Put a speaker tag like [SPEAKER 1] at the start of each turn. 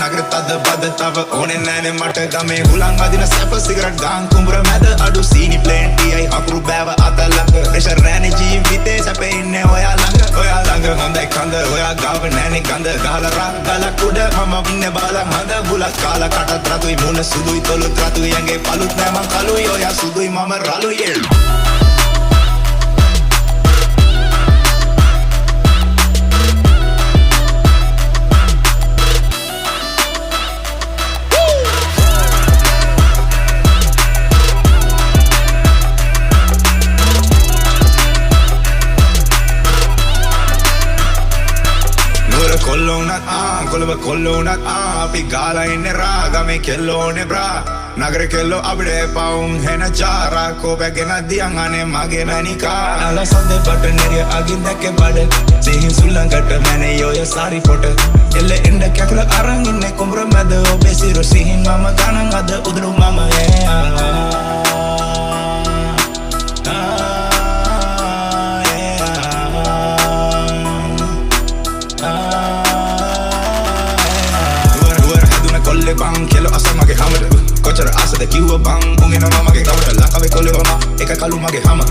[SPEAKER 1] නගර තද බද තව ඕනේ නැනේ මට ගමේ හුලං අදින සැප සිගරට් ගාන් කුඹුර මැද අඩු සීනි ප්ලේන්ටියයි අකුරු බෑව අතලක ප්‍රෙෂර් නැනේ ජීවිතේ සැපේ ඉන්නේ ඔයා ළඟ හොඳයි කඳ ඔයා ගාව නැනේ ගඳ ගහලා රා ගලක් උඩ මම ඉන්නේ බාල මඳ බුලත් කාලා කටත් රතුයි මුණ සුදුයි තොලුත් රතුයි ඇඟේ පළුත් නෑ මං කළුයි ඔයා සුදුයි මම රළුයි කොල්ලෝනත් අපි ගාලා ඉන්නේ රා ගමේ කෙල්ලෝනේ බ්‍රා නගර කෙල්ලෝ අපිට පවුම් හෙන චාරා කෝපගෙන දියන් අනේ මගේ මැනිකා අලසන්දේ බටනරිය අගින් දැක්කේ බඩ සිහින් සුල්ලංකට මැනේ ඔය සාරි ෆොට එල්ල එන්න කැකුල අරන් ඉන්නේ කුඹර මැද ඔබේ සිරු සිහින් මම ගණන් අද උදුරු මම bang kelo asa mage hamada kochara asa de kiwa bang unge na mage kawata la kave kolle mama eka kalu mage hama